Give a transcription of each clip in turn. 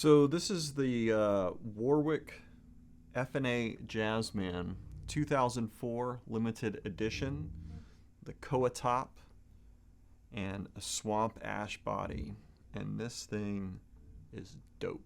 So this is the Warwick FNA Jazzman 2004 limited edition, the Koa top and a swamp ash body, and this thing is dope.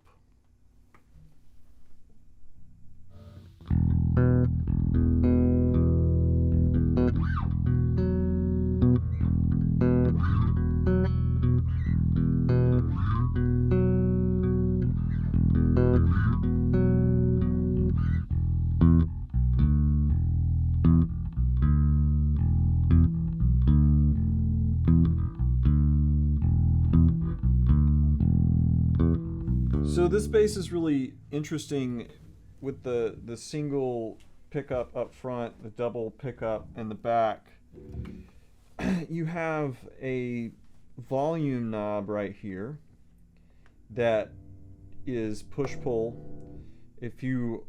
So this bass is really interesting with the single pickup up front, the double pickup in the back. You have a volume knob right here that is push-pull. If you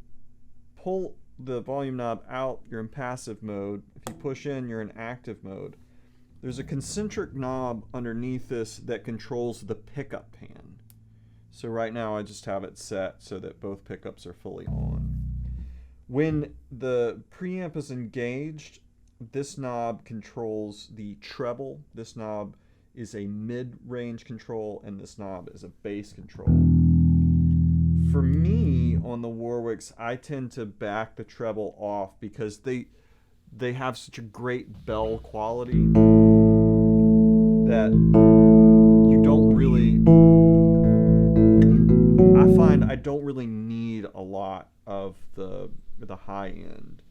pull the volume knob out, you're in passive mode. If you push in, you're in active mode. There's a concentric knob underneath this that controls the pickup pan. So right now I just have it set so that both pickups are fully on. When the preamp is engaged, this knob controls the treble. This knob is a mid-range control, and this knob is a bass control. For me, on the Warwicks, I tend to back the treble off because they have such a great bell quality that you don't really... I find I don't really need a lot of the high end.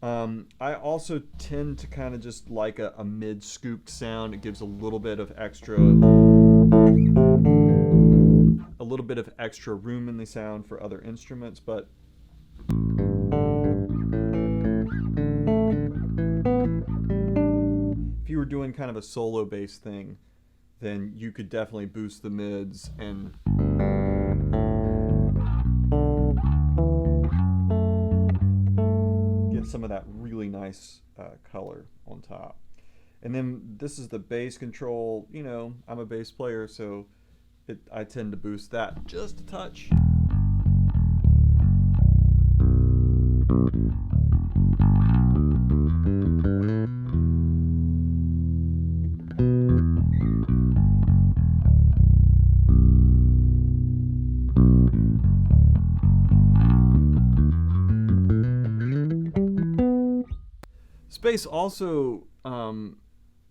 I also tend to kind of just like a mid-scooped sound. It gives a little bit of extra room in the sound for other instruments, but if you were doing kind of a solo bass thing, then you could definitely boost the mids and get some of that really nice color on top. And then this is the bass control. You know, I'm a bass player, so I tend to boost that just a touch. Bass also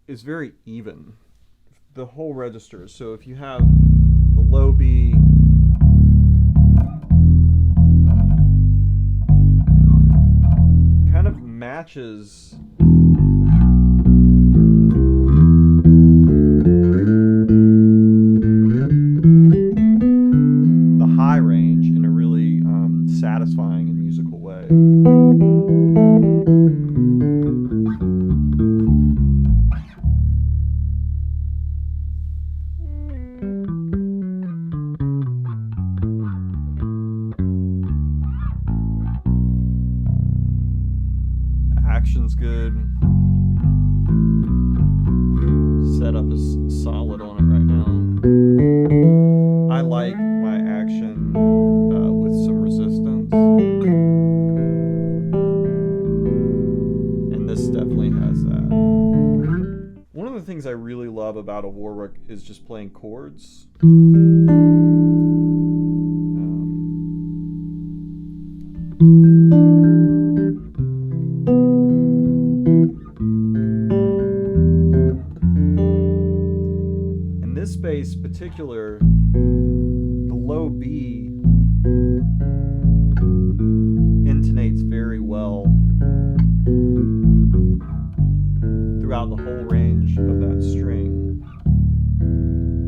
is very even, the whole register. So if you have the low B, kind of matches the high range in a really satisfying and musical way. Action's good. Setup is solid on it right now. I like my action with some resistance, and this definitely has that. One of the things I really love about a Warwick is just playing chords. This bass particular, the low B intonates very well throughout the whole range of that string,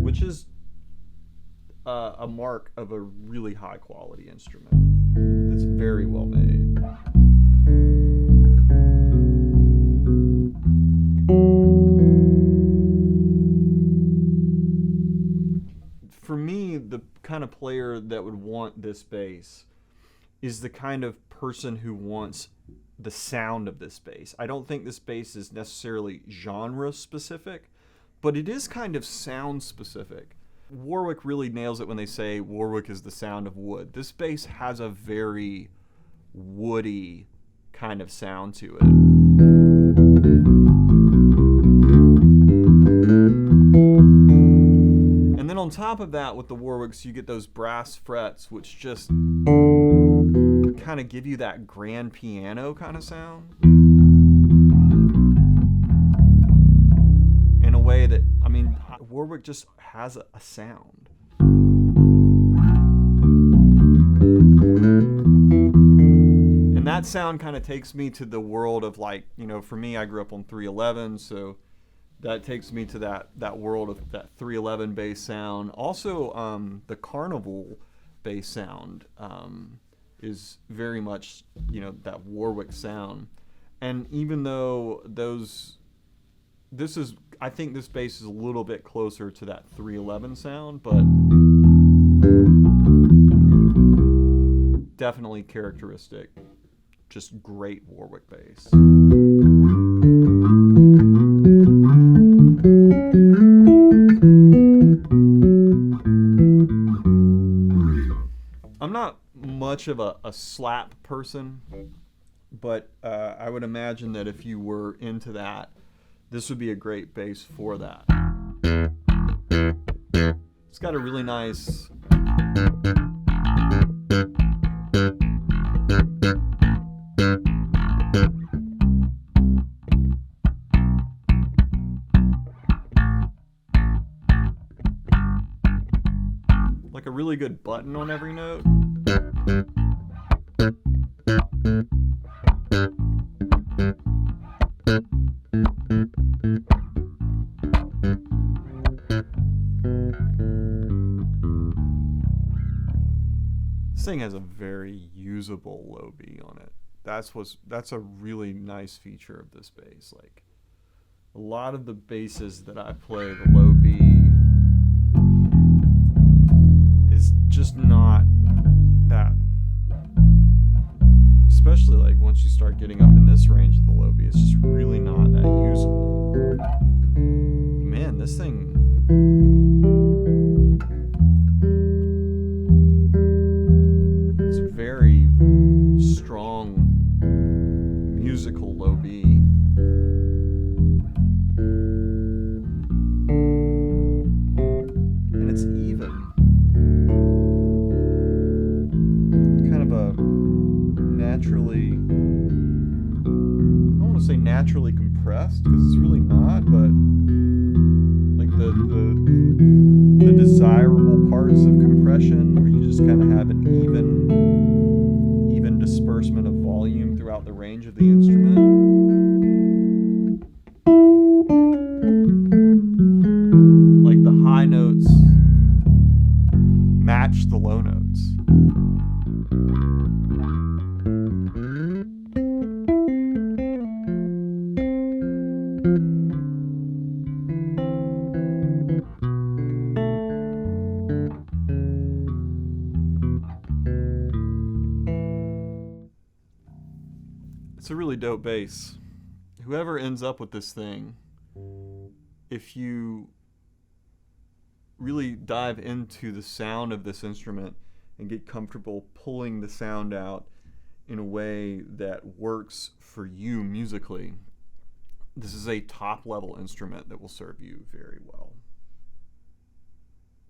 which is a mark of a really high quality instrument that's very well made. For me, the kind of player that would want this bass is the kind of person who wants the sound of this bass. I don't think this bass is necessarily genre specific, but it is kind of sound specific. Warwick really nails it when they say Warwick is the sound of wood. This bass has a very woody kind of sound to it. And then on top of that, with the Warwicks, you get those brass frets, which just kind of give you that grand piano kind of sound. In a way that, I mean, Warwick just has a sound. And that sound kind of takes me to the world of, like, you know, for me, I grew up on 311, so that takes me to that world of that 311 bass sound. Also, the Carnival bass sound is very much, you know, that Warwick sound. And even though I think this bass is a little bit closer to that 311 sound, but definitely characteristic. Just great Warwick bass. I'm not much of a slap person, but I would imagine that if you were into that, this would be a great bass for that. It's got a really nice like a really good button on every note. This thing has a very usable low B on it. That's a really nice feature of this bass. Like a lot of the basses that I play, the low B is just not that. Especially like once you start getting up in this range of the low B, it's just really not that usable. Man, this thing. Very strong musical low B. And it's even. Kind of a naturally, I don't want to say naturally compressed, because it's really not, but like the desirable parts of compression, where you just kind of have an even disbursement of volume throughout the range of the instrument. Like the high notes match the low notes. It's a really dope bass. Whoever ends up with this thing, if you really dive into the sound of this instrument and get comfortable pulling the sound out in a way that works for you musically, this is a top level instrument that will serve you very well.